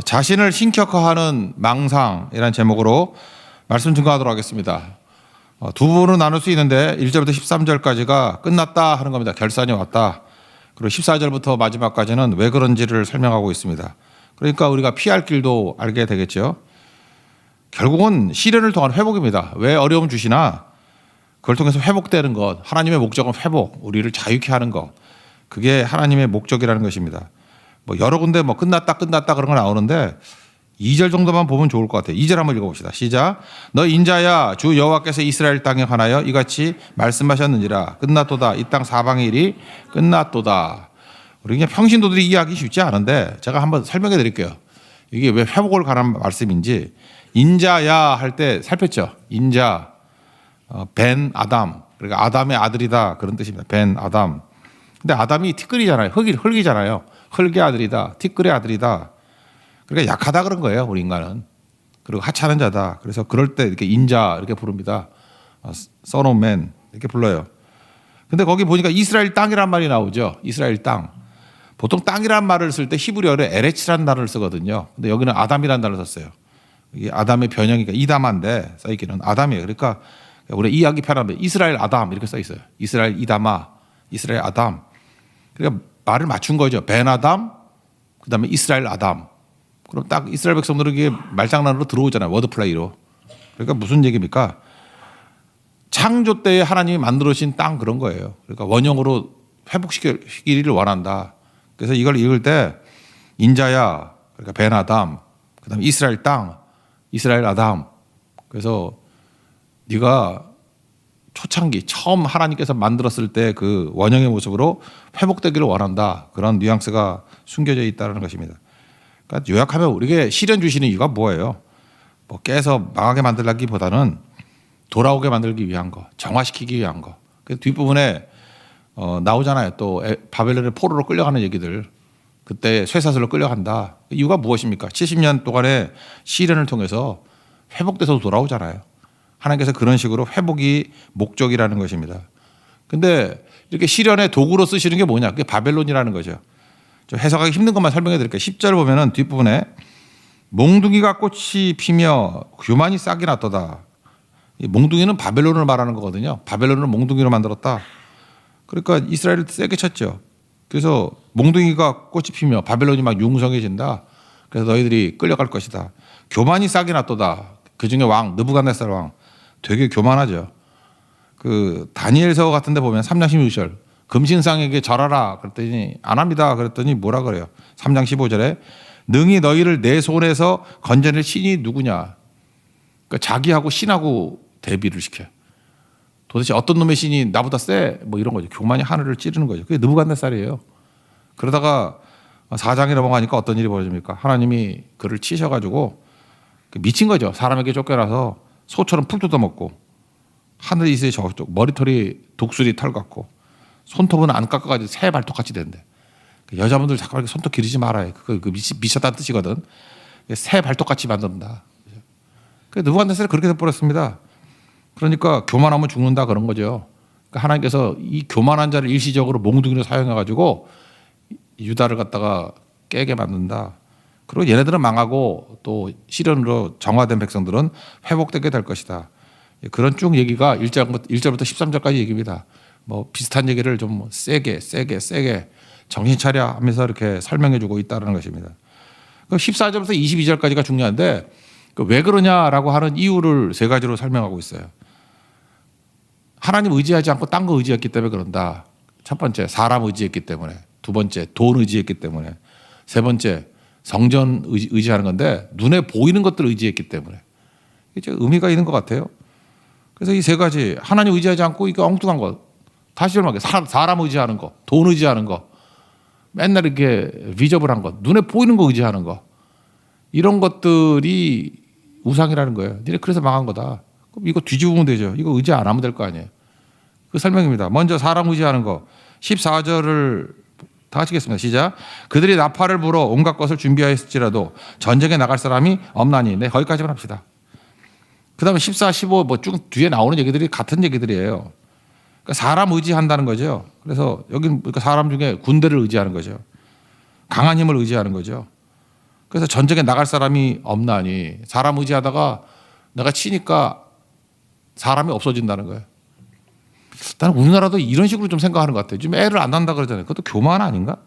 자신을 신격화하는 망상이라는 제목으로 말씀 증거하도록 하겠습니다. 두 부분으로 나눌 수 있는데 1절부터 13절까지가 끝났다 하는 겁니다. 결산이 왔다. 그리고 14절부터 마지막까지는 왜 그런지를 설명하고 있습니다. 그러니까 우리가 피할 길도 알게 되겠죠. 결국은 시련을 통한 회복입니다. 왜 어려움 주시나 그걸 통해서 회복되는 것, 하나님의 목적은 회복, 우리를 자유케 하는 것, 그게 하나님의 목적이라는 것입니다. 뭐 여러 군데 뭐 끝났다 그런 거 나오는데 2절 정도만 보면 좋을 것 같아요. 2절 한번 읽어봅시다. 시작. 너 인자야 주 여호와께서 이스라엘 땅에 관하여 이같이 말씀하셨느니라. 끝났도다. 이 땅 사방의 일이 끝났도다. 우리 그냥 평신도들이 이해하기 쉽지 않은데 제가 한번 설명해 드릴게요. 이게 왜 회복을 관한 말씀인지. 인자야 할 때 살폈죠. 인자, 벤 아담. 그러니까 아담의 아들이다 그런 뜻입니다. 벤 아담. 근데 아담이 티끌이잖아요. 흙이잖아요. 흙의 아들이다. 티끌의 아들이다. 그러니까 약하다 그런 거예요. 우리 인간은. 그리고 하찮은 자다. 그래서 그럴 때 이렇게 인자 이렇게 부릅니다. Son of Man 이렇게 불러요. 근데 거기 보니까 이스라엘 땅이란 말이 나오죠. 이스라엘 땅. 보통 땅이란 말을 쓸 때 히브리어로 에레츠라는 단어를 쓰거든요. 근데 여기는 아담이라는 단어를 썼어요. 이게 아담의 변형이니까 이다마인데 써있기는 아담이에요. 그러니까 우리 이해하기 편하면 이스라엘 아담 이렇게 써 있어요. 이스라엘 이다마, 이스라엘 아담. 그러니까 말을 맞춘 거죠. 벤 아담, 그다음에 이스라엘 아담. 그럼 딱 이스라엘 백성들은 이게 말장난으로 들어오잖아요. 워드플레이로. 그러니까 무슨 얘기입니까? 창조 때에 하나님이 만들어주신 땅 그런 거예요. 그러니까 원형으로 회복시키기를 원한다. 그래서 이걸 읽을 때 인자야, 그러니까 벤 아담, 그다음에 이스라엘 땅, 이스라엘 아담. 그래서 네가 초창기 처음 하나님께서 만들었을 때 그 원형의 모습으로 회복되기를 원한다. 그런 뉘앙스가 숨겨져 있다는 것입니다. 그러니까 요약하면 우리에게 시련 주시는 이유가 뭐예요? 뭐 깨서 망하게 만들기보다는 돌아오게 만들기 위한 거, 정화시키기 위한 거. 그 뒷부분에 나오잖아요. 또 바벨론의 포로로 끌려가는 얘기들. 그때 쇠사슬로 끌려간다. 이유가 무엇입니까? 70년 동안의 시련을 통해서 회복돼서 돌아오잖아요. 하나님께서 그런 식으로 회복이 목적이라는 것입니다. 근데 이렇게 시련의 도구로 쓰시는 게 뭐냐? 그게 바벨론이라는 거죠. 좀 해석하기 힘든 것만 설명해 드릴게요. 10절 보면은 뒷부분에 몽둥이가 꽃이 피며 규만이 싹이 났도다. 이 몽둥이는 바벨론을 말하는 거거든요. 바벨론을 몽둥이로 만들었다. 그러니까 이스라엘을 세게 쳤죠. 그래서 몽둥이가 꽃이 피며 바벨론이 막 융성해진다. 그래서 너희들이 끌려갈 것이다. 교만이 싹이 났도다. 그중에 왕 느부갓네살 왕 되게 교만하죠. 그 다니엘서 같은 데 보면 3장 16절 금신상에게 절하라 그랬더니 안 합니다. 그랬더니 뭐라 그래요? 3장 15절에 능히 너희를 내 손에서 건져낼 신이 누구냐. 그러니까 자기하고 신하고 대비를 시켜요. 도대체 어떤 놈의 신이 나보다 세? 뭐 이런 거죠. 교만이 하늘을 찌르는 거죠. 그게 느부갓네살이에요. 그러다가 4장에 넘어가니까 어떤 일이 벌어집니까? 하나님이 그를 치셔가지고 미친 거죠. 사람에게 쫓겨나서 소처럼 풀 뜯어먹고 하늘에 있어야 저쪽 머리털이 독수리 털 같고 손톱은 안 깎아가지고 새 발톱같이 된대. 여자분들 잠깐만 손톱 기르지 말아요. 그거 미쳤다는 뜻이거든. 새 발톱같이 만든다. 느부갓네살이 그렇게 돼버렸습니다. 그러니까 교만하면 죽는다 그런 거죠. 그러니까 하나님께서 이 교만한 자를 일시적으로 몽둥이로 사용해가지고 유다를 갖다가 깨게 만든다. 그리고 얘네들은 망하고 또 시련으로 정화된 백성들은 회복되게 될 것이다. 그런 쭉 얘기가 1절부터 13절까지 얘기입니다. 뭐 비슷한 얘기를 좀 세게 정신 차려 하면서 이렇게 설명해 주고 있다는 것입니다. 14절부터 22절까지가 중요한데 왜 그러냐라고 하는 이유를 세 가지로 설명하고 있어요. 하나님 의지하지 않고 딴 거 의지했기 때문에 그런다. 첫 번째 사람 의지했기 때문에, 두 번째 돈 의지했기 때문에, 세 번째 성전 의지하는 건데 눈에 보이는 것들 의지했기 때문에 이게 의미가 있는 것 같아요. 그래서 이 세 가지 하나님 의지하지 않고 이거 엉뚱한 것 다시 설명할게. 사람 의지하는 거, 돈 의지하는 거, 맨날 이렇게 비저블한 것, 눈에 보이는 거 의지하는 거 이런 것들이 우상이라는 거예요. 니네 그래서 망한 거다. 그럼 이거 뒤집으면 되죠. 이거 의지 안 하면 될 거 아니에요. 그 설명입니다. 먼저 사람 의지하는 거 14절을 다 같이 읽겠습니다. 시작. 그들이 나팔을 불어 온갖 것을 준비하였을지라도 전쟁에 나갈 사람이 없나니. 네, 거기까지만 합시다. 그 다음에 14, 15 뭐 쭉 뒤에 나오는 얘기들이 같은 얘기들이에요. 그러니까 사람 의지한다는 거죠. 그래서 여기는 사람 중에 군대를 의지하는 거죠. 강한 힘을 의지하는 거죠. 그래서 전쟁에 나갈 사람이 없나니 사람 의지하다가 내가 치니까 사람이 없어진다는 거예요. 나는 우리나라도 이런 식으로 좀 생각하는 것 같아요. 지금 애를 안 낳는다 그러잖아요. 그것도 교만 아닌가?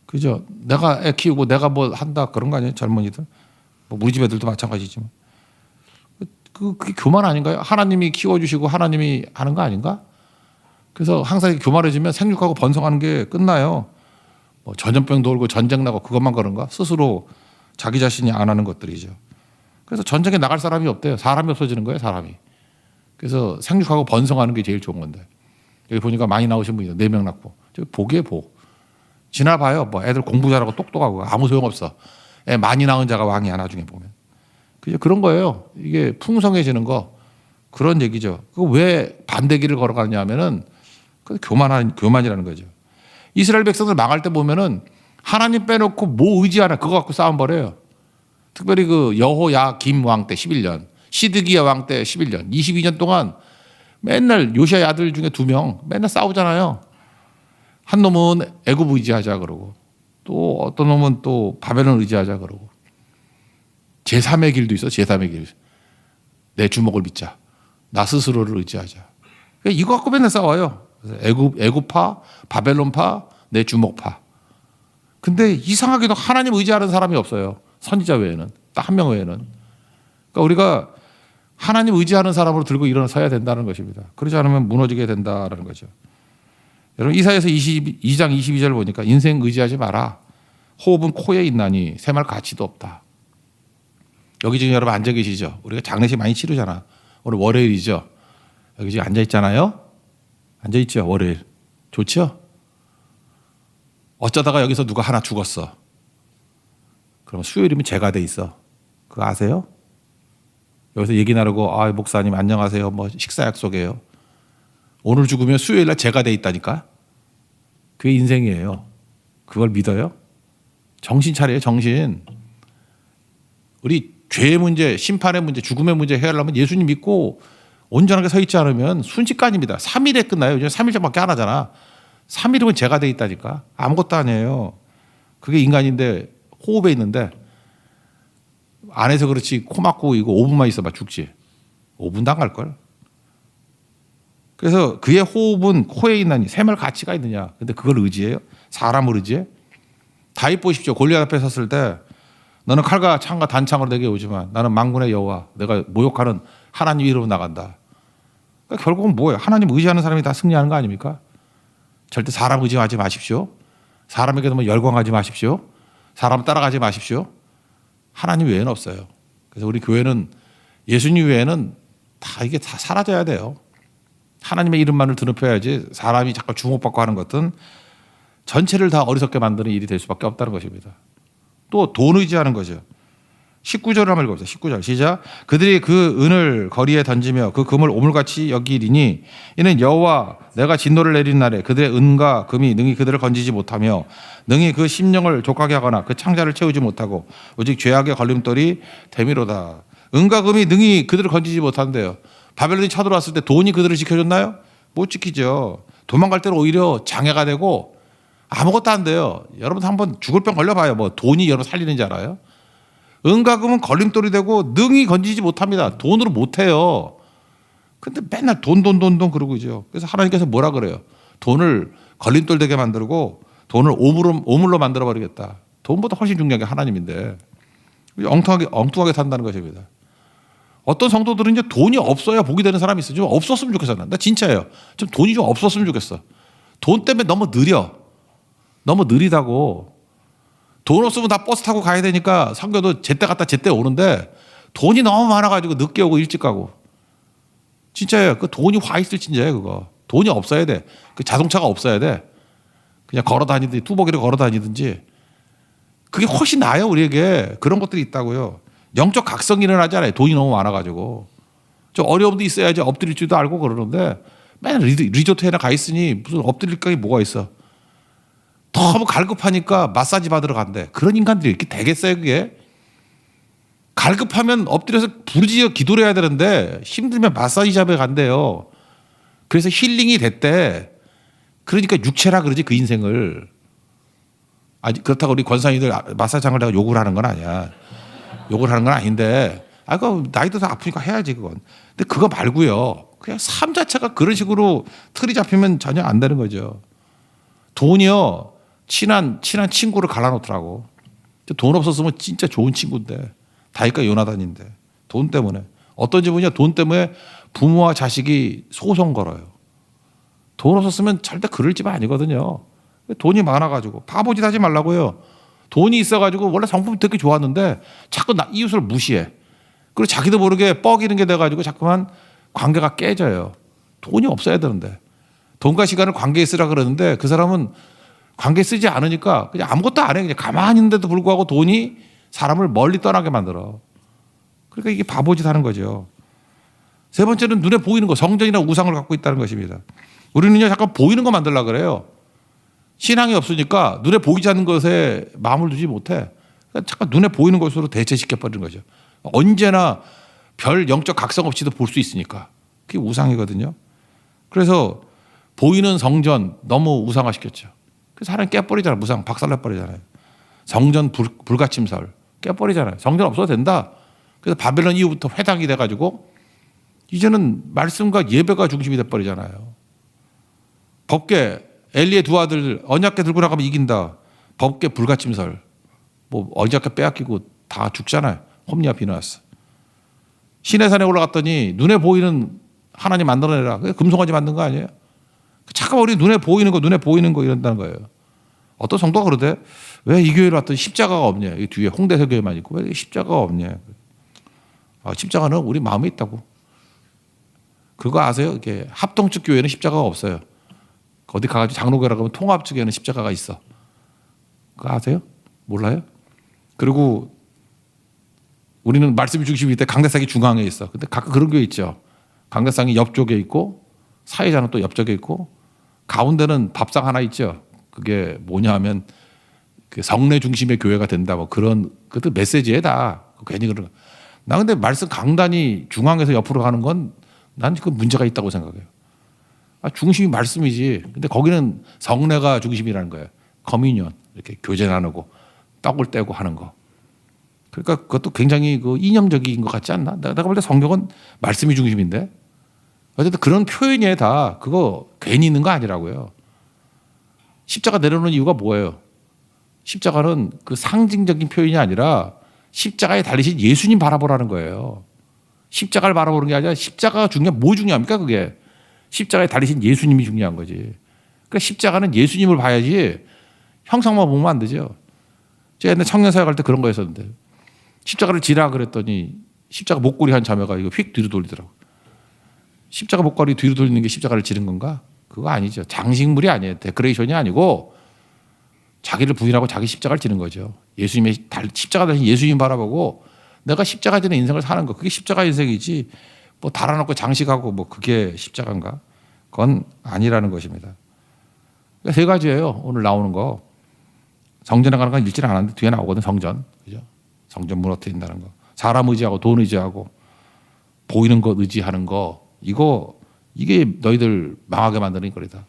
그죠? 내가 애 키우고 내가 뭐 한다 그런 거 아니에요? 젊은이들. 뭐 우리 집 애들도 마찬가지지만. 그게 교만 아닌가요? 하나님이 키워주시고 하나님이 하는 거 아닌가? 그래서 항상 교만해지면 생육하고 번성하는 게 끝나요. 뭐 전염병 돌고 전쟁 나고 그것만 그런가? 스스로 자기 자신이 안 하는 것들이죠. 그래서 전쟁에 나갈 사람이 없대요. 사람이 없어지는 거예요, 사람이. 그래서 생육하고 번성하는 게 제일 좋은 건데. 여기 보니까 많이 나오신 분이 4명 낳고. 저 복이에요, 복. 지나봐요. 뭐 애들 공부 잘하고 똑똑하고 아무 소용없어. 애 많이 낳은 자가 왕이야, 나중에 보면. 그런 거예요. 이게 풍성해지는 거. 그런 얘기죠. 왜 반대길을 걸어가느냐 하면은 교만이라는 거죠. 이스라엘 백성들 망할 때 보면은 하나님 빼놓고 뭐 의지하나 그거 갖고 싸움 벌여요. 특별히 그 여호야김 왕 때 11년, 시드기야 왕 때 11년, 22년 동안 맨날 요시아의 아들 중에 2명 맨날 싸우잖아요. 한 놈은 애굽 의지하자 그러고 또 어떤 놈은 또 바벨론 의지하자 그러고 제3의 길도 있어. 제3의 길. 내 주먹을 믿자. 나 스스로를 의지하자. 이거 갖고 맨날 싸워요. 애굽파, 바벨론파, 내 주먹파. 근데 이상하게도 하나님 의지하는 사람이 없어요. 선지자 외에는. 딱 한 명 외에는. 그러니까 우리가 하나님 의지하는 사람으로 들고 일어서야 된다는 것입니다. 그러지 않으면 무너지게 된다는 거죠. 여러분 이사야서 22장 22절 보니까 인생 의지하지 마라. 호흡은 코에 있나니 새말 가치도 없다. 여기 지금 여러분 앉아 계시죠? 우리가 장례식 많이 치르잖아. 오늘 월요일이죠? 여기 지금 앉아 있잖아요? 앉아 있죠? 월요일. 좋죠? 어쩌다가 여기서 누가 하나 죽었어. 그럼 수요일이면 재가 돼 있어. 그거 아세요? 여기서 얘기 나누고 아 목사님 안녕하세요. 뭐 식사 약속이에요. 오늘 죽으면 수요일 날 재가 돼 있다니까. 그게 인생이에요. 그걸 믿어요? 정신 차려요. 정신. 우리 죄의 문제, 심판의 문제, 죽음의 문제 해결하려면 예수님 믿고 온전하게 서 있지 않으면 순식간입니다. 3일에 끝나요. 요즘 3일째밖에 안 하잖아. 3일이면 죄가 돼 있다니까. 아무것도 아니에요. 그게 인간인데 호흡에 있는데 안에서 그렇지 코 막고 이거 5분만 있어봐 죽지. 5분도 안 갈걸. 그래서 그의 호흡은 코에 있나니 샘을 가치가 있느냐. 근데 그걸 의지해요? 사람을 의지해? 다윗 보십시오. 골리앗 앞에 섰을 때 너는 칼과 창과 단창으로 내게 오지만 나는 만군의 여호와 내가 모욕하는 하나님 이름으로 나간다. 그러니까 결국은 뭐예요? 하나님 의지하는 사람이 다 승리하는 거 아닙니까? 절대 사람 의지하지 마십시오. 사람에게 너무 열광하지 마십시오. 사람 따라가지 마십시오. 하나님 외에는 없어요. 그래서 우리 교회는 예수님 외에는 다 이게 다 사라져야 돼요. 하나님의 이름만을 드높여야지 사람이 자꾸 주목받고 하는 것은 전체를 다 어리석게 만드는 일이 될 수밖에 없다는 것입니다. 또 돈 의지하는 거죠. 19절을 한번 읽어보세요. 19절 시작. 그들이 그 은을 거리에 던지며 그 금을 오물같이 여기리니 이는 여호와 내가 진노를 내린 날에 그들의 은과 금이 능히 그들을 건지지 못하며 능히 그 심령을 족하게 하거나 그 창자를 채우지 못하고 오직 죄악의 걸림돌이 되미로다. 은과 금이 능히 그들을 건지지 못한대요. 바벨론이 쳐들어왔을 때 돈이 그들을 지켜줬나요? 못 지키죠. 도망갈 때는 오히려 장애가 되고 아무것도 안 돼요. 여러분 한번 죽을 병 걸려봐요. 뭐 돈이 여러분 살리는지 알아요? 은과 금은 걸림돌이 되고 능히 건지지 못합니다. 돈으로 못해요. 근데 맨날 돈 그러고 있죠. 그래서 하나님께서 뭐라 그래요? 돈을 걸림돌 되게 만들고 돈을 오물로 만들어버리겠다. 돈보다 훨씬 중요한 게 하나님인데 엉뚱하게 산다는 것입니다. 어떤 성도들은 이제 돈이 없어야 복이 되는 사람이 있어요. 좀 없었으면 좋겠어. 나 진짜예요. 좀 돈이 좀 없었으면 좋겠어. 돈 때문에 너무 느려. 너무 느리다고. 돈 없으면 다 버스 타고 가야 되니까 선교도 제때 갔다 제때 오는데 돈이 너무 많아가지고 늦게 오고 일찍 가고. 진짜예요. 그 돈이 화 있을 진짜예요. 그거. 돈이 없어야 돼. 그 자동차가 없어야 돼. 그냥 걸어 다니든지 뚜벅이를 걸어 다니든지. 그게 훨씬 나아요. 우리에게. 그런 것들이 있다고요. 영적 각성이 일어나지 않아요. 돈이 너무 많아가지고. 좀 어려움도 있어야지 엎드릴 줄도 알고 그러는데 맨날 리조트에나 가 있으니 무슨 엎드릴 거이 뭐가 있어. 너무 갈급하니까 마사지 받으러 간대. 그런 인간들이 이렇게 되겠어요, 그게? 갈급하면 엎드려서 부르짖어 기도를 해야 되는데 힘들면 마사지 잡에 간대요. 그래서 힐링이 됐대. 그러니까 육체라 그러지 그 인생을. 아니 그렇다고 우리 권사님들 마사지장을 내가 욕을 하는 건 아니야. 욕을 하는 건 아닌데 그 나이도 다 아프니까 해야지 그건. 근데 그거 말고요. 그냥 삶 자체가 그런 식으로 틀이 잡히면 전혀 안 되는 거죠. 돈이요. 친한 친구를 갈라놓더라고. 돈 없었으면 진짜 좋은 친구인데 다윗과 요나단인데 돈 때문에 어떤 집은요 돈 때문에 부모와 자식이 소송 걸어요. 돈 없었으면 절대 그럴 집 아니거든요. 돈이 많아가지고 바보짓 하지 말라고요. 돈이 있어가지고 원래 성품 되게 좋았는데 자꾸 이웃을 무시해. 그리고 자기도 모르게 뻐기는 게 돼가지고 자꾸만 관계가 깨져요. 돈이 없어야 되는데 돈과 시간을 관계에 쓰라 그러는데 그 사람은 관계에 쓰지 않으니까 그냥 아무것도 안 해. 그냥 가만히 있는데도 불구하고 돈이 사람을 멀리 떠나게 만들어. 그러니까 이게 바보짓 하는 거죠. 세 번째는 눈에 보이는 거, 성전이나 우상을 갖고 있다는 것입니다. 우리는요 잠깐 보이는 거 만들려고 그래요. 신앙이 없으니까 눈에 보이지 않는 것에 마음을 두지 못해. 그러니까 잠깐 눈에 보이는 것으로 대체시켜버리는 거죠. 언제나 별 영적 각성 없이도 볼 수 있으니까. 그게 우상이거든요. 그래서 보이는 성전 너무 우상화시켰죠. 그래서 사람이 깨버리잖아요. 무상 박살내버리잖아요. 성전 불가침설 깨버리잖아요. 성전 없어도 된다. 그래서 바벨론 이후부터 회당이 돼가지고 이제는 말씀과 예배가 중심이 돼버리잖아요. 법궤 엘리의 두 아들 언약궤 들고 나가면 이긴다. 법궤 불가침설 뭐 언약궤 빼앗기고 다 죽잖아요. 홈리와 비나스. 시내산에 올라갔더니 눈에 보이는 하나님 만들어내라. 금송아지 만든 거 아니에요? 잠깐 우리 눈에 보이는 거 이런다는 거예요. 어떤 성도가 그러대. 왜 이 교회로 왔더니 십자가가 없냐. 이 뒤에 홍대서 교회만 있고 왜 십자가가 없냐. 십자가는 우리 마음에 있다고. 그거 아세요? 이게 합동측 교회는 십자가가 없어요. 어디 가가지고 장로교라 가면 통합 측에는 십자가가 있어. 그거 아세요? 몰라요? 그리고 우리는 말씀이 중심일 때 강대상이 중앙에 있어. 근데 가끔 그런 교회 있죠. 강대상이 옆쪽에 있고 사회자는 또 옆쪽에 있고 가운데는 밥상 하나 있죠. 그게 뭐냐 하면 그 성례 중심의 교회가 된다. 뭐 그런 그것도 메시지에 다 괜히 그런 거. 나 근데 말씀 강단이 중앙에서 옆으로 가는 건 난 그 문제가 있다고 생각해요. 중심이 말씀이지. 근데 거기는 성례가 중심이라는 거예요. 커뮤니언 이렇게 교제 나누고 떡을 떼고 하는 거. 그러니까 그것도 굉장히 그 이념적인 것 같지 않나? 내가 볼 때 성경은 말씀이 중심인데 어쨌든 그런 표현이 다 그거 괜히 있는 거 아니라고요. 십자가 내려놓는 이유가 뭐예요? 십자가는 그 상징적인 표현이 아니라 십자가에 달리신 예수님 바라보라는 거예요. 십자가를 바라보는 게 아니라 십자가가 뭐 중요합니까 그게? 십자가에 달리신 예수님이 중요한 거지. 그러니까 십자가는 예수님을 봐야지 형상만 보면 안 되죠. 제가 옛날 청년사역 할 때 그런 거 했었는데 십자가를 지라 그랬더니 십자가 목걸이 한 자매가 이거 휙 뒤로 돌리더라고. 십자가 목걸이 뒤로 돌리는 게 십자가를 지른 건가? 그거 아니죠. 장식물이 아니에요. 데코레이션이 아니고 자기를 부인하고 자기 십자가를 지는 거죠. 예수님의 십자가 대신 예수님 바라보고 내가 십자가 지는 인생을 사는 거. 그게 십자가 인생이지. 뭐 달아놓고 장식하고 뭐 그게 십자가인가? 그건 아니라는 것입니다. 그러니까 세 가지예요. 오늘 나오는 거. 성전에 가는 건 읽지는 않았는데 뒤에 나오거든 성전. 그죠? 성전 무너뜨린다는 거. 사람 의지하고 돈 의지하고 보이는 것 의지하는 거. 이게 너희들 망하게 만드는 거리다.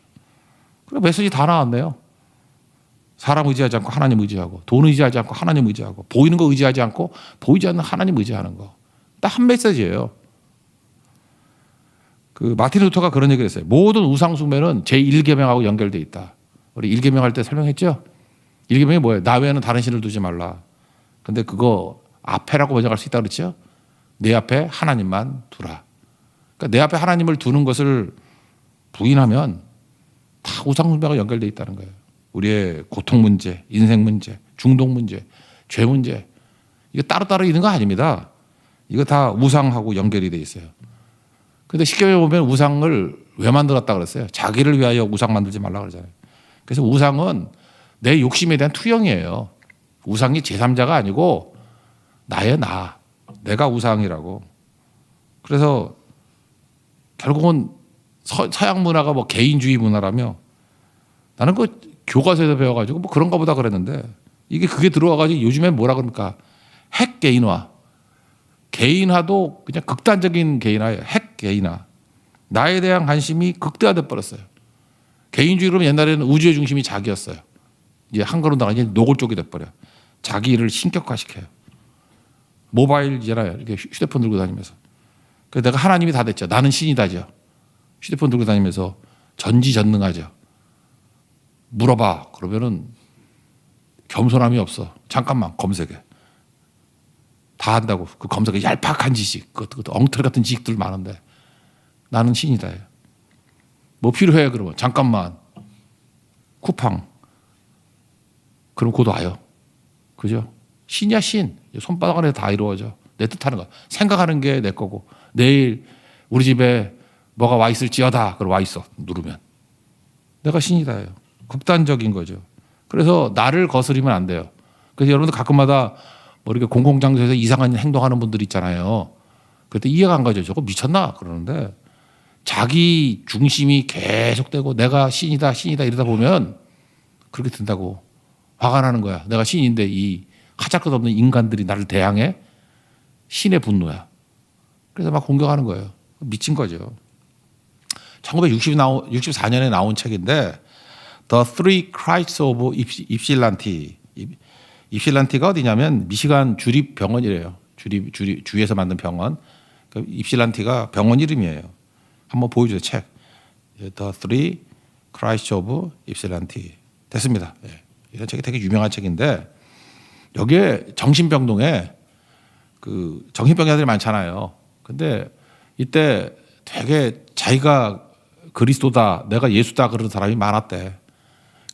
그래 메시지 다 나왔네요. 사람 의지하지 않고 하나님 의지하고 돈 의지하지 않고 하나님 의지하고 보이는 거 의지하지 않고 보이지 않는 하나님 의지하는 거. 딱 한 메시지예요. 그 마틴 루터가 그런 얘기를 했어요. 모든 우상 숭배는 제1계명하고 연결돼 있다. 우리 1계명 할 때 설명했죠? 1계명이 뭐예요? 나 외에는 다른 신을 두지 말라. 근데 그거 앞에라고 번역할 수 있다 그랬죠? 내 앞에 하나님만 두라. 그러니까 내 앞에 하나님을 두는 것을 부인하면 다 우상 숭배가 연결돼 있다는 거예요. 우리의 고통 문제, 인생 문제, 중독 문제, 죄 문제. 이거 따로따로 있는 거 아닙니다. 이거 다 우상하고 연결이 돼 있어요. 근데 쉽게 보면 우상을 왜 만들었다 그랬어요? 자기를 위하여 우상 만들지 말라 그러잖아요. 그래서 우상은 내 욕심에 대한 투영이에요. 우상이 제3자가 아니고 나의 나. 내가 우상이라고. 그래서 결국은 서양 문화가 뭐 개인주의 문화라며 나는 그 교과서에서 배워가지고 뭐 그런가 보다 그랬는데 그게 들어와가지고 요즘에 뭐라 그럽니까? 핵 개인화. 개인화도 그냥 극단적인 개인화예요. 핵 개인화. 나에 대한 관심이 극대화돼 버렸어요. 개인주의로 옛날에는 우주의 중심이 자기였어요. 이제 한글로 나가니 노골적이 돼버려. 자기를 신격화시켜요. 모바일이잖아요. 이렇게 휴대폰 들고 다니면서. 그래서 내가 하나님이 다 됐죠. 나는 신이다죠. 휴대폰 들고 다니면서 전지전능하죠. 물어봐. 그러면은 겸손함이 없어. 잠깐만 검색해. 다 한다고. 그 검색에 얄팍한 지식, 그것도 엉터리 같은 지식들 많은데 나는 신이다. 뭐 필요해? 그러면 잠깐만. 쿠팡. 그럼 곧 와요. 그죠? 신이야 신. 손바닥 안에 다 이루어져. 내 뜻하는 거. 생각하는 게 내 거고. 내일 우리 집에 뭐가 와 있을지어다. 그럼 와 있어. 누르면. 내가 신이다예요. 극단적인 거죠. 그래서 나를 거스리면 안 돼요. 그래서 여러분들 가끔마다 뭐 이렇게 공공장소에서 이상한 행동하는 분들 있잖아요. 그때 이해가 안 가죠. 저거 미쳤나? 그러는데 자기 중심이 계속되고 내가 신이다 신이다 이러다 보면 그렇게 된다고. 화가 나는 거야. 내가 신인데 이 하잘것없는 인간들이 나를 대항해. 신의 분노야. 그래서 막 공격하는 거예요. 미친 거죠. 1964년에 나온 책인데 The Three Christs of 입실란티. 입실란티가 어디냐면 미시간 주립병원이래요. 주에서 만든 병원. 입실란티가 병원 이름이에요. 한번 보여주세요. 책. The Three Christs of 입실란티. 됐습니다. 이런 책이 되게 유명한 책인데 여기에 정신병동에 그 정신병자들이 많잖아요. 근데 이때 되게 자기가 그리스도다, 내가 예수다 그러는 사람이 많았대.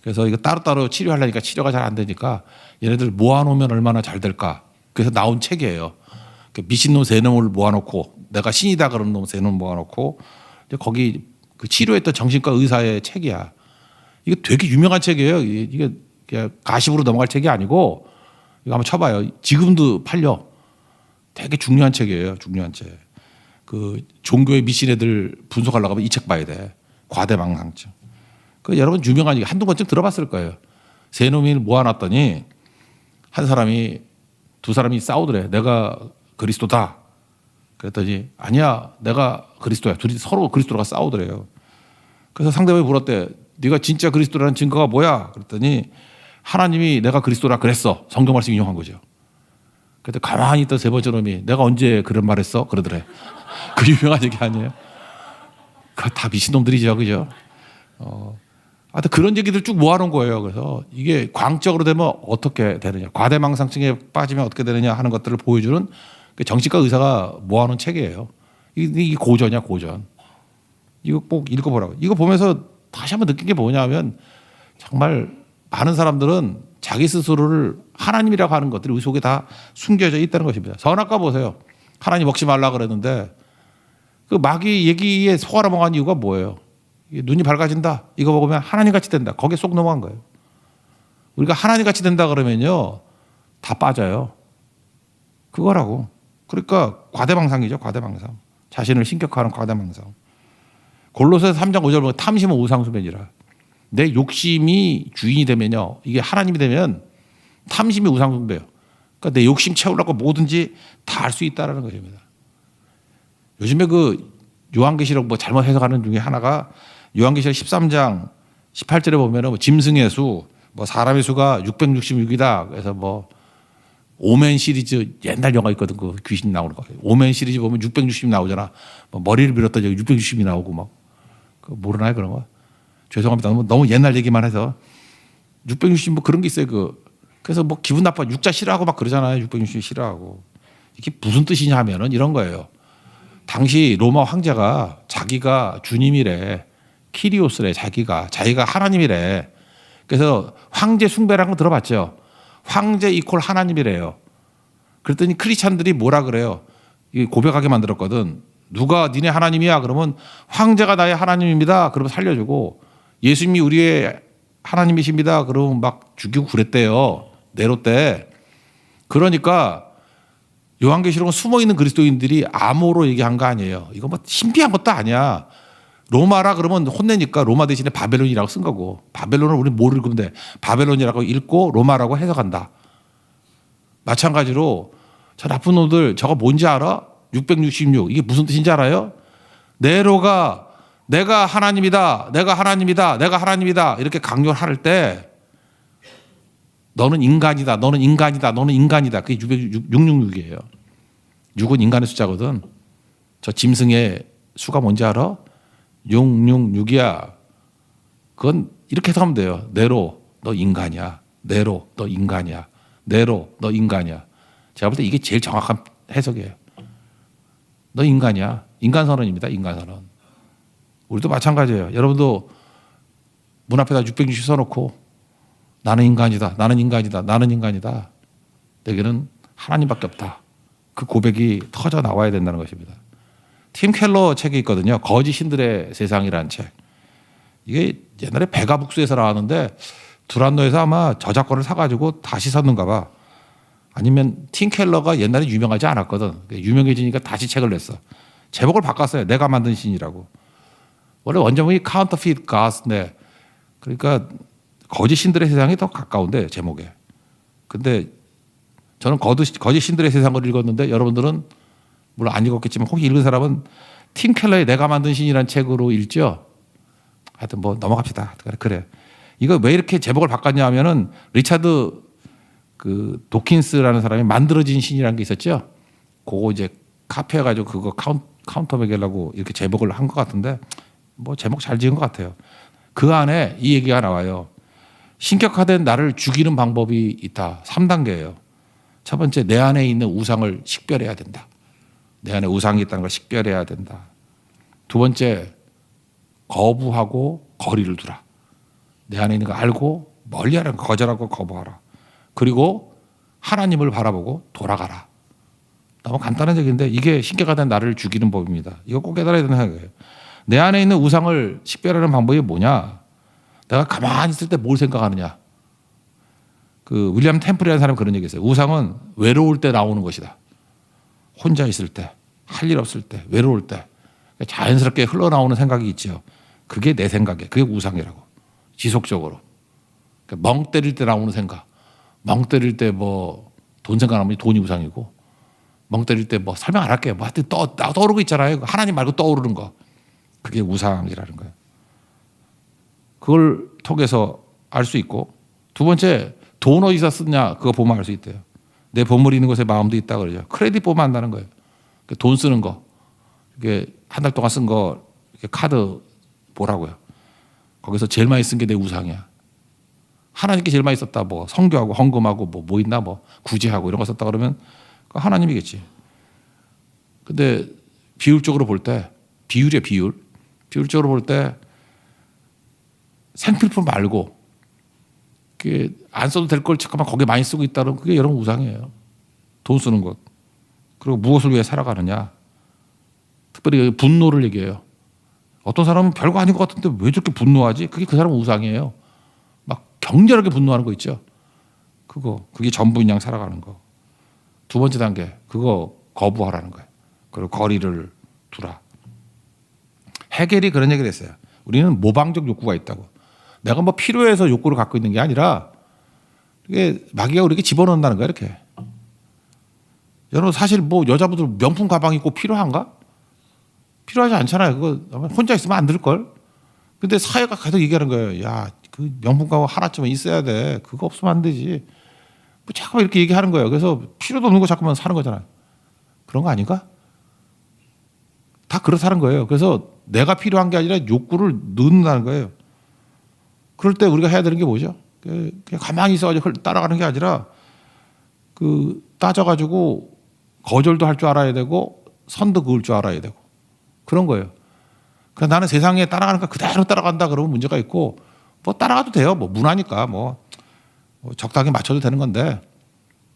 그래서 이거 따로따로 치료하려니까 치료가 잘 안 되니까 얘네들 모아놓으면 얼마나 잘 될까. 그래서 나온 책이에요. 미친놈 세 놈을 모아놓고 내가 신이다 그러는 놈 세 놈 모아놓고 이제 거기 그 치료했던 정신과 의사의 책이야. 이게 되게 유명한 책이에요. 이게 그냥 가십으로 넘어갈 책이 아니고 이거 한번 쳐봐요. 지금도 팔려. 되게 중요한 책이에요. 중요한 책. 그 종교의 미친 애들 분석하려고 하면 이 책 봐야 돼. 과대망상증. 그 여러분 유명한 얘기 한두 번쯤 들어봤을 거예요. 세 놈이 모아놨더니 한 사람이 두 사람이 싸우더래. 내가 그리스도다. 그랬더니 아니야 내가 그리스도야. 둘이 서로 그리스도가 싸우더래요. 그래서 상대방이 물었대. 네가 진짜 그리스도라는 증거가 뭐야? 그랬더니 하나님이 내가 그리스도라 그랬어. 성경 말씀 인용한 거죠. 그때 가만히 있던 세 번째 놈이 내가 언제 그런 말 했어? 그러더래. 그 유명한 얘기 아니에요? 그거 다 미친놈들이죠. 그죠? 하여튼 그런 얘기들 쭉 모아놓은 거예요. 그래서 이게 광적으로 되면 어떻게 되느냐. 과대망상증에 빠지면 어떻게 되느냐 하는 것들을 보여주는 정신과 의사가 모아놓은 책이에요. 이게 고전이야, 고전. 이거 꼭 읽어보라고. 이거 보면서 다시 한번 느낀 게 뭐냐면 정말 많은 사람들은 자기 스스로를 하나님이라고 하는 것들이 우리 속에 다 숨겨져 있다는 것입니다. 선악과 보세요. 하나님 먹지 말라 그랬는데 그 마귀 얘기에 속아 넘어간 이유가 뭐예요? 눈이 밝아진다. 이거 먹으면 하나님같이 된다. 거기에 쏙 넘어간 거예요. 우리가 하나님같이 된다 그러면요. 다 빠져요. 그거라고. 그러니까 과대망상이죠. 과대망상. 자신을 신격화하는 과대망상. 골로새서 3장 5절 보면 탐심은 우상숭배니라. 내 욕심이 주인이 되면요. 이게 하나님이 되면 탐심이 우상숭배예요. 그러니까 내 욕심 채우려고 뭐든지 다 할 수 있다는 것입니다. 요즘에 그 요한계시록 뭐 잘못 해석하는 중에 하나가 요한계시록 13장 18절에 보면은 뭐 짐승의 수, 뭐 사람의 수가 666이다. 그래서 뭐 오멘 시리즈 옛날 영화 있거든. 그 귀신 나오는 거. 오멘 시리즈 보면 660 나오잖아. 뭐 머리를 밀었더니 660이 나오고 막. 그 모르나요 그런 거? 죄송합니다. 너무 옛날 얘기만 해서 660 뭐 그런 게 있어요. 그래서 뭐 기분 나빠 육자 싫어하고 막 그러잖아요. 660 싫어하고. 이게 무슨 뜻이냐 하면은 이런 거예요. 당시 로마 황제가 자기가 주님이래. 키리오스래. 자기가 하나님이래. 그래서 황제 숭배라는 거 들어봤죠. 황제 이퀄 하나님이래요. 그랬더니 크리스찬들이 뭐라 그래요. 고백하게 만들었거든. 누가 니네 하나님이야? 그러면 황제가 나의 하나님입니다. 그러면 살려주고 예수님이 우리의 하나님이십니다. 그러면 막 죽이고 그랬대요. 네로 때. 그러니까 요한계시록은 숨어있는 그리스도인들이 암호로 얘기한 거 아니에요. 이거 뭐 신비한 것도 아니야. 로마라 그러면 혼내니까 로마 대신에 바벨론이라고 쓴 거고 바벨론을 우리 뭐를 읽으면 돼. 바벨론이라고 읽고 로마라고 해석한다. 마찬가지로 저 나쁜 놈들 저거 뭔지 알아? 666 이게 무슨 뜻인지 알아요? 네로가 내가 하나님이다. 내가 하나님이다. 내가 하나님이다. 이렇게 강요를 할 때 너는 인간이다. 너는 인간이다. 너는 인간이다. 그게 666이에요. 6은 인간의 숫자거든. 저 짐승의 수가 뭔지 알아? 666이야. 그건 이렇게 해석하면 돼요. 네로 너 인간이야. 네로 너 인간이야. 네로 너 인간이야. 제가 볼 때 이게 제일 정확한 해석이에요. 너 인간이야. 인간선언입니다. 인간선언. 우리도 마찬가지예요. 여러분도 문 앞에다 660 써놓고 나는 인간이다. 나는 인간이다. 나는 인간이다. 내게는 하나님밖에 없다. 그 고백이 터져 나와야 된다는 것입니다. 팀 켈러 책이 있거든요. 거짓 신들의 세상이라는 책. 이게 옛날에 베가북스에서 나왔는데 두란노에서 아마 저작권을 사가지고 다시 샀는가 봐. 아니면 팀 켈러가 옛날에 유명하지 않았거든. 유명해지니까 다시 책을 냈어. 제목을 바꿨어요. 내가 만든 신이라고. 원래 원제목이 Counterfeit Gods인데 그러니까 거짓 신들의 세상이 더 가까운데 제목에. 근데 저는 거짓 신들의 세상을 읽었는데 여러분들은 물론 안 읽었겠지만 혹시 읽은 사람은 팀 켈러의 내가 만든 신이라는 책으로 읽죠. 하여튼 뭐 넘어갑시다. 그래. 이거 왜 이렇게 제목을 바꿨냐 하면은 리차드 그 도킨스라는 사람이 만들어진 신이라는 게 있었죠. 그거 이제 카피해가지고 그거 카운터백이라고 이렇게 제목을 한 것 같은데 뭐 제목 잘 지은 것 같아요. 그 안에 이 얘기가 나와요. 신격화된 나를 죽이는 방법이 있다. 3단계예요. 첫 번째, 내 안에 있는 우상을 식별해야 된다. 내 안에 우상이 있다는 걸 식별해야 된다. 두 번째, 거부하고 거리를 두라. 내 안에 있는 거 알고 멀리하라. 거절하고 거부하라. 그리고 하나님을 바라보고 돌아가라. 너무 간단한 얘기인데 이게 신격화된 나를 죽이는 법입니다. 이거 꼭 깨달아야 되는 생각이에요. 내 안에 있는 우상을 식별하는 방법이 뭐냐? 내가 가만히 있을 때 뭘 생각하느냐? 그 윌리엄 템플이라는 사람이 그런 얘기했어요. 우상은 외로울 때 나오는 것이다. 혼자 있을 때, 할 일 없을 때, 외로울 때 자연스럽게 흘러나오는 생각이 있죠. 그게 내 생각이에요. 그게 우상이라고. 지속적으로. 멍 때릴 때 나오는 생각. 멍 때릴 때 뭐 돈 생각하면 돈이 우상이고 멍 때릴 때 뭐 설명 안 할게요. 뭐 하여튼 떠오르고 있잖아요. 하나님 말고 떠오르는 거. 그게 우상이라는 거예요. 그걸 통해서 알 수 있고 두 번째 돈 어디서 쓰냐 그거 보면 알 수 있대요. 내 보물이 있는 곳에 마음도 있다 그러죠. 크레딧 보면 안다는 거예요. 돈 쓰는 거. 이게 한 달 동안 쓴 거 카드 보라고요. 거기서 제일 많이 쓴 게 내 우상이야. 하나님께 제일 많이 썼다. 뭐 성교하고 헌금하고 뭐 있나 뭐 구제하고 이런 거 썼다 그러면 하나님이겠지. 근데 비율적으로 볼 때 비율이야 비율. 비율적으로 볼 때 생필품 말고 그게 안 써도 될 걸 잠깐만 거기에 많이 쓰고 있다는 그게 여러분 우상이에요. 돈 쓰는 것. 그리고 무엇을 위해 살아가느냐. 특별히 분노를 얘기해요. 어떤 사람은 별거 아닌 것 같은데 왜 저렇게 분노하지? 그게 그 사람 우상이에요. 막 격렬하게 분노하는 거 있죠. 그게 전부인 양 살아가는 거. 두 번째 단계 그거 거부하라는 거예요. 그리고 거리를 두라. 헤겔이 그런 얘기를 했어요. 우리는 모방적 욕구가 있다고. 내가 뭐 필요해서 욕구를 갖고 있는 게 아니라 이게 마귀가 우리에게 집어넣는다는 거야 이렇게. 여러분 사실 뭐 여자분들 명품 가방이 꼭 필요한가? 필요하지 않잖아요. 그거 혼자 있으면 안 들 걸. 근데 사회가 계속 얘기하는 거예요. 야, 그 명품 가방 하나쯤은 있어야 돼. 그거 없으면 안 되지. 뭐 자꾸 이렇게 얘기하는 거예요. 그래서 필요도 없는 거 자꾸만 사는 거잖아요. 그런 거 아닌가? 다 그렇다는 거예요. 그래서 내가 필요한 게 아니라 욕구를 넣는다는 거예요. 그럴 때 우리가 해야 되는 게 뭐죠? 그냥 가만히 있어가지고 따라가는 게 아니라 따져가지고 거절도 할 줄 알아야 되고 선도 그을 줄 알아야 되고 그런 거예요. 그러니까 나는 세상에 따라가는 거 그대로 따라간다 그러면 문제가 있고 뭐 따라가도 돼요. 뭐 문화니까 뭐 적당히 맞춰도 되는 건데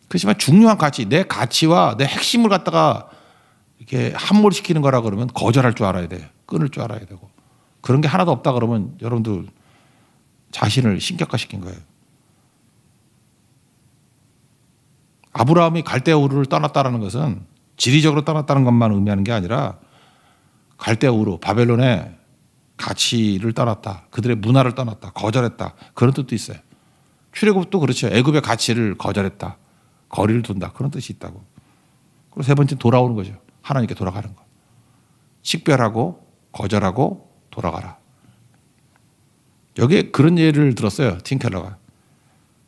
그렇지만 중요한 가치, 내 가치와 내 핵심을 갖다가 이렇게 함몰시키는 거라 그러면 거절할 줄 알아야 돼. 끊을 줄 알아야 되고 그런 게 하나도 없다 그러면 여러분들 자신을 신격화시킨 거예요. 아브라함이 갈대아 우르를 떠났다는 것은 지리적으로 떠났다는 것만 의미하는 게 아니라 갈대아 우르, 바벨론의 가치를 떠났다. 그들의 문화를 떠났다. 거절했다. 그런 뜻도 있어요. 출애굽도 그렇죠. 애굽의 가치를 거절했다. 거리를 둔다. 그런 뜻이 있다고. 그리고 세 번째 돌아오는 거죠. 하나님께 돌아가는 거. 식별하고 거절하고 돌아가라. 여기에 그런 예를 들었어요. 팀 켈러가.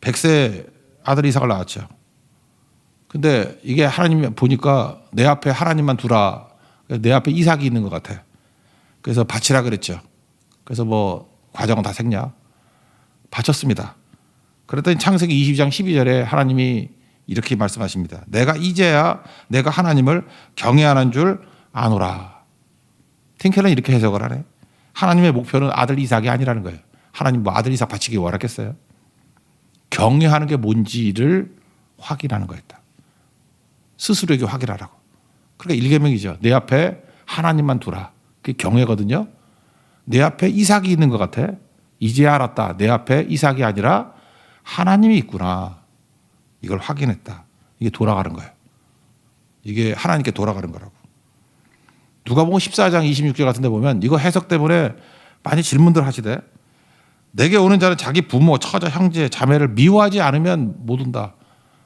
100세 아들 이삭을 낳았죠. 근데 이게 하나님 보니까 내 앞에 하나님만 두라. 내 앞에 이삭이 있는 것 같아. 그래서 바치라 그랬죠. 그래서 뭐 과정은 다 생략. 바쳤습니다. 그랬더니 창세기 22장 12절에 하나님이 이렇게 말씀하십니다. 내가 이제야 내가 하나님을 경외하는 줄 아노라. 틴켈은 이렇게 해석을 하네. 하나님의 목표는 아들 이삭이 아니라는 거예요. 하나님 뭐 아들 이삭 바치기 원했겠어요? 경외하는 게 뭔지를 확인하는 거였다. 스스로에게 확인하라고. 그러니까 일계명이죠. 내 앞에 하나님만 두라. 그게 경외거든요. 내 앞에 이삭이 있는 것 같아. 이제 알았다. 내 앞에 이삭이 아니라 하나님이 있구나. 이걸 확인했다. 이게 돌아가는 거예요. 이게 하나님께 돌아가는 거라고. 누가복음 14장 26절 같은 데 보면 이거 해석 때문에 많이 질문들 하시대. 내게 오는 자는 자기 부모, 처자, 형제, 자매를 미워하지 않으면 못 온다.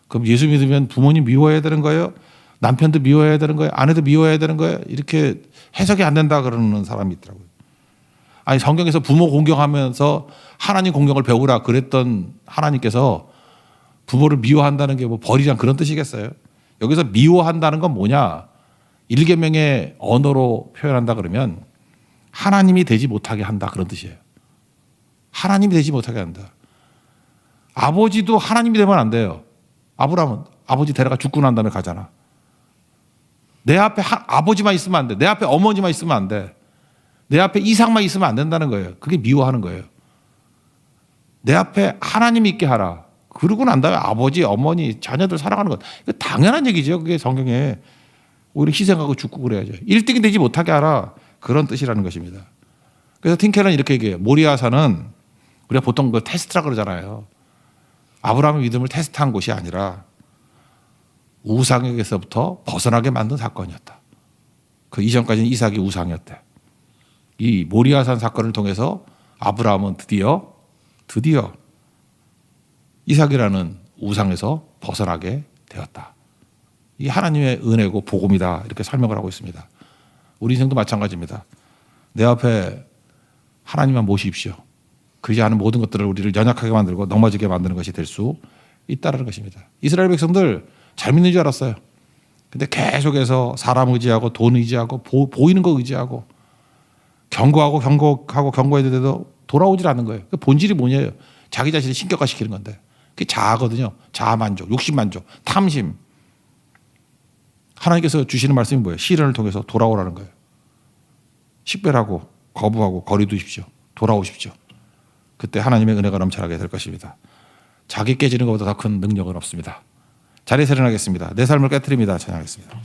그럼 예수 믿으면 부모님 미워해야 되는 거예요? 남편도 미워해야 되는 거예요? 아내도 미워해야 되는 거예요? 이렇게 해석이 안 된다 그러는 사람이 있더라고요. 아니 성경에서 부모 공경하면서 하나님 공경을 배우라 그랬던 하나님께서 부모를 미워한다는 게 뭐 버리란 그런 뜻이겠어요? 여기서 미워한다는 건 뭐냐? 일계명의 언어로 표현한다 그러면 하나님이 되지 못하게 한다 그런 뜻이에요. 하나님이 되지 못하게 한다. 아버지도 하나님이 되면 안 돼요. 아브라함은 아버지 데려가 죽고 난 다음에 가잖아. 내 앞에 아버지만 있으면 안 돼. 내 앞에 어머니만 있으면 안 돼. 내 앞에 이삭만 있으면 안 된다는 거예요. 그게 미워하는 거예요. 내 앞에 하나님이 있게 하라. 그러고 난 다음에 아버지, 어머니, 자녀들 사랑하는 것. 이거 당연한 얘기죠. 그게 성경에. 오히려 희생하고 죽고 그래야죠. 1등이 되지 못하게 하라. 그런 뜻이라는 것입니다. 그래서 틴켈은 이렇게 얘기해요. 모리아산은 우리가 보통 그 테스트라 그러잖아요. 아브라함의 믿음을 테스트한 곳이 아니라 우상에게서부터 벗어나게 만든 사건이었다. 그 이전까지는 이삭이 우상이었대. 이 모리아산 사건을 통해서 아브라함은 드디어 이삭이라는 우상에서 벗어나게 되었다. 이 하나님의 은혜고 복음이다. 이렇게 설명을 하고 있습니다. 우리 인생도 마찬가지입니다. 내 앞에 하나님만 모십시오. 그러지 않은 모든 것들을 우리를 연약하게 만들고 넘어지게 만드는 것이 될 수 있다는 것입니다. 이스라엘 백성들 잘 믿는 줄 알았어요. 근데 계속해서 사람 의지하고 돈 의지하고 보이는 거 의지하고 경고해야 되는데도 돌아오질 않는 거예요. 그 본질이 뭐냐요? 자기 자신을 신격화시키는 건데 그게 자아거든요. 자아만족, 욕심만족, 탐심. 하나님께서 주시는 말씀이 뭐예요? 시련을 통해서 돌아오라는 거예요. 식별하고 거부하고 거리 두십시오. 돌아오십시오. 그때 하나님의 은혜가 넘쳐나게 될 것입니다. 자기 깨지는 것보다 더 큰 능력은 없습니다. 자리에서 일어나겠습니다. 내 삶을 깨트립니다. 찬양하겠습니다.